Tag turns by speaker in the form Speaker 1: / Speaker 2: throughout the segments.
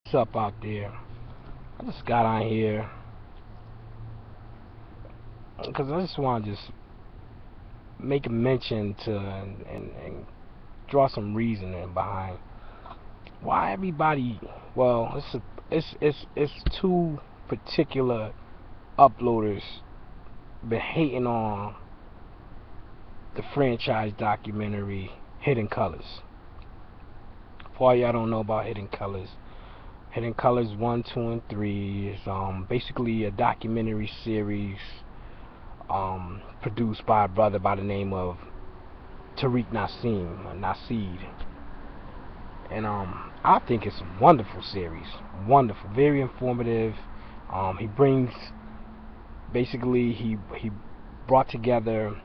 Speaker 1: What's up out there? I just got on here because I just want to just make a mention to and draw some reasoning behind why everybody. Well, it's two particular uploaders been hating on the franchise documentary Hidden Colors. For all y'all don't know about Hidden Colors, Hidden Colors 1, 2, and 3 is basically a documentary series produced by a brother by the name of Tariq Nassim, and I think it's a wonderful series, wonderful, very informative. He brings basically he brought together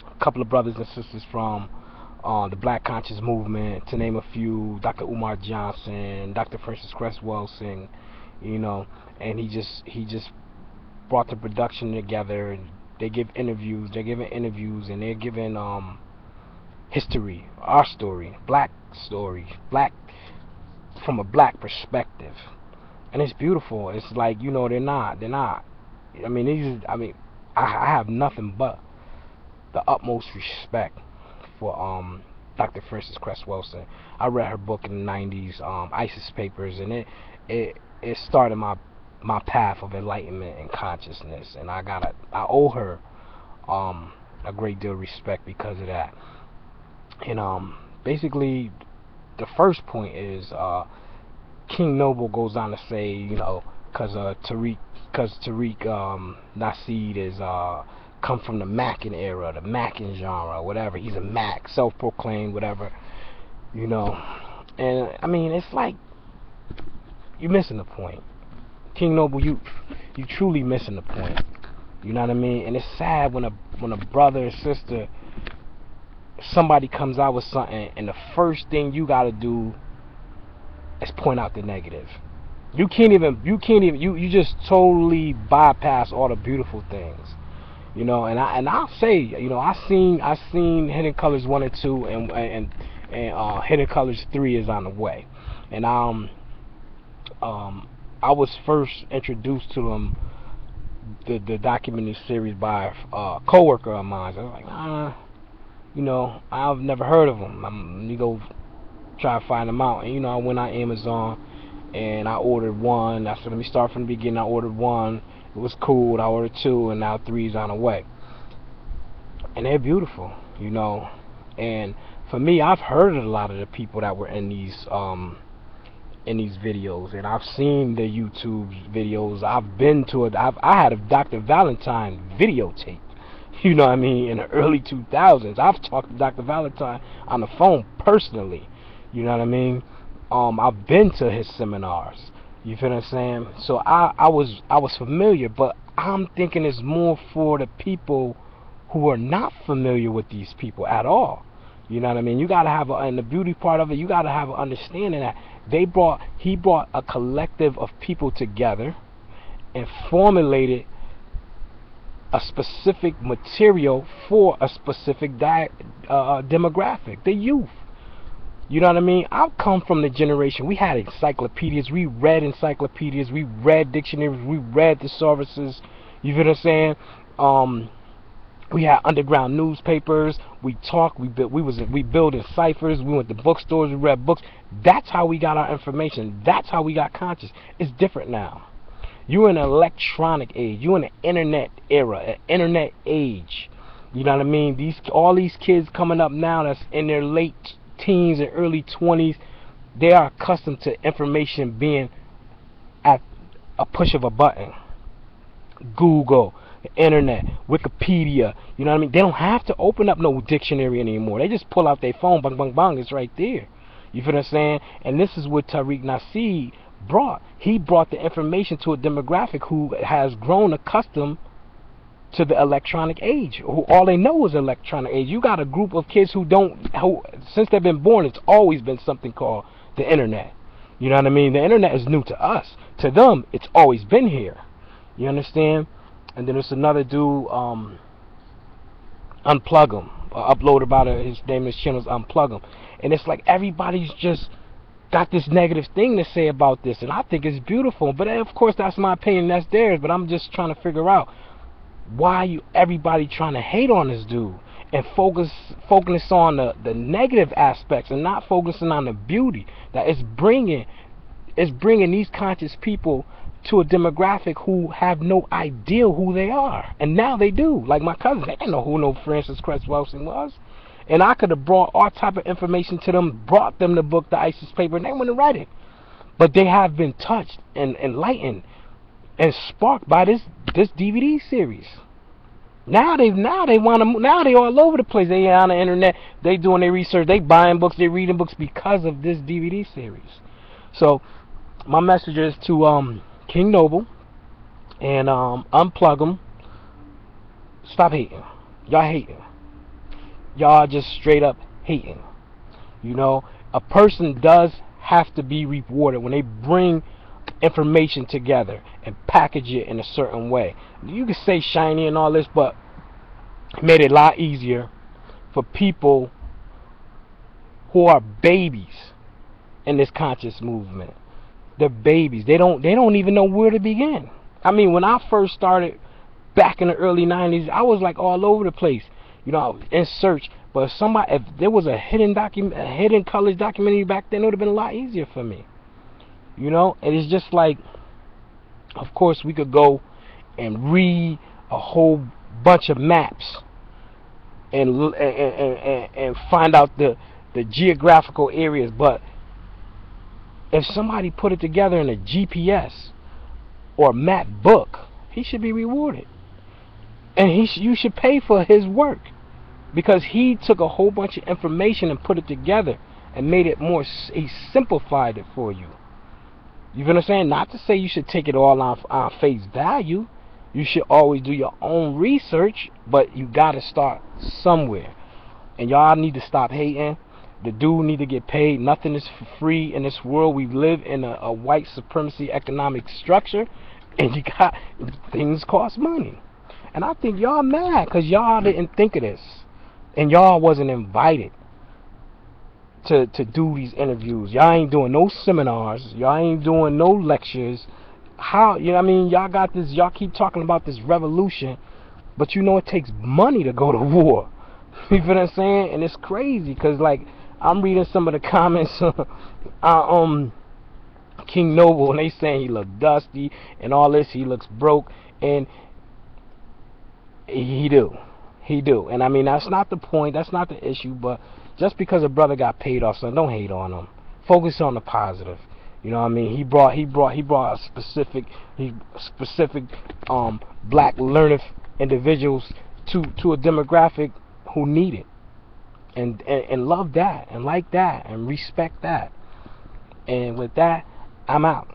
Speaker 1: a couple of brothers and sisters from the Black Conscious Movement, to name a few, Dr. Umar Johnson, Dr. Francis Cress Welsing, you know, and he just brought the production together. They give interviews, they're giving interviews, and they're giving history, our story, black from a black perspective, and it's beautiful. It's like, they're not. I mean, I have nothing but the utmost respect for Dr. Francis Cress Welsing. I read her book in the '90s, ISIS Papers, and it started my path of enlightenment and consciousness, and I owe her a great deal of respect because of that. And basically, the first point is King Noble goes on to say, because Tariq Nasheed is come from the Mackin era, the Mackin genre, whatever. He's a Mac, self-proclaimed, whatever, you know. And I mean, it's like you're missing the point. King Noble, you truly missing the point. You know what I mean? And it's sad when a brother or sister, somebody comes out with something, and the first thing you gotta do is point out the negative. You just totally bypass all the beautiful things. And I'll say, I seen Hidden Colors 1 and 2, and Hidden Colors 3 is on the way. And I was first introduced to them, the documentary series, by a coworker of mine. I was like, I've never heard of them. Let me go try to find them out. And I went on Amazon and I ordered one. I said, let me start from the beginning. I ordered one. It was cool. I ordered two, and now three's on the way. And they're beautiful, And for me, I've heard of a lot of the people that were in these videos, and I've seen the YouTube videos. I've been to it. I had a Dr. Valentine videotape. You know what I mean? In the early 2000s, I've talked to Dr. Valentine on the phone personally. You know what I mean? I've been to his seminars. You feel what I'm saying? So I was familiar, but I'm thinking it's more for the people who are not familiar with these people at all. You know what I mean? You gotta have and the beauty part of it, you gotta have an understanding that he brought a collective of people together and formulated a specific material for a specific demographic, the youth. You know what I mean? I've come from the generation, we had encyclopedias, we read encyclopedias, we read dictionaries, we read thesauruses. You feel what I'm saying? We had underground newspapers. We talked. We built in ciphers. We went to bookstores. We read books. That's how we got our information. That's how we got conscious. It's different now. You're in an electronic age. You're in an internet era, an internet age. You know what I mean? All these kids coming up now that's in their late teens and early 20s, they are accustomed to information being at a push of a button. Google, internet, Wikipedia, you know what I mean? They don't have to open up no dictionary anymore. They just pull out their phone, bang, bang, bang, it's right there. You feel what I'm saying? And this is what Tariq Nasheed brought. He brought the information to a demographic who has grown accustomed to the electronic age, who all they know is electronic age. You got a group of kids who since they've been born, it's always been something called the internet. You know what I mean? The internet is new to us. To them, it's always been here. You understand? And then there's another dude, Unplug Him, upload about it. His name is channel's Unplug Him, and it's like everybody's just got this negative thing to say about this, and I think it's beautiful. But of course, that's my opinion, that's theirs. But I'm just trying to figure out why everybody trying to hate on this dude and focus on the negative aspects and not focusing on the beauty that it's bringing these conscious people to a demographic who have no idea who they are, and now they do. Like my cousins, they didn't know who no Francis Cress Welsing was, and I could have brought all type of information to them, brought them the book, the ISIS paper, and they wouldn't have read it. But they have been touched and enlightened and sparked by this DVD series. Now they want to. Now they all over the place. They on the internet. They doing their research. They buying books. They reading books because of this DVD series. So my message is to King Noble and unplug them. Stop hating. Y'all hating. Y'all just straight up hating. You know, a person does have to be rewarded when they bring information together and package it in a certain way. You can say shiny and all this, but it made it a lot easier for people who are babies in this conscious movement. They're babies. They don't even know where to begin. I mean, when I first started back in the early 90s, I was like all over the place, you know, in search. But if there was a hidden college documentary back then, it would have been a lot easier for me. You know, and it's just like, of course, we could go and read a whole bunch of maps and find out the geographical areas, but if somebody put it together in a GPS or map book, he should be rewarded, and you should pay for his work, because he took a whole bunch of information and put it together and made it more. He simplified it for you. You feel what I'm saying? Not to say you should take it all on face value. You should always do your own research, but you gotta start somewhere. And y'all need to stop hating. The dude need to get paid. Nothing is for free in this world. We live in a white supremacy economic structure, and things cost money. And I think y'all mad because y'all didn't think of this, and y'all wasn't invited to do these interviews. Y'all ain't doing no seminars. Y'all ain't doing no lectures. How, you know what I mean? Y'all got this. Y'all keep talking about this revolution, but you know it takes money to go to war. You feel what I'm saying? And it's crazy because, like, I'm reading some of the comments on King Noble, and they saying he look dusty and all this. He looks broke, and he do. And I mean, that's not the point. That's not the issue. But just because a brother got paid off, son, don't hate on him. Focus on the positive. You know what I mean? He brought a specific black learned individuals to a demographic who need it, and love that, and like that, and respect that. And with that, I'm out.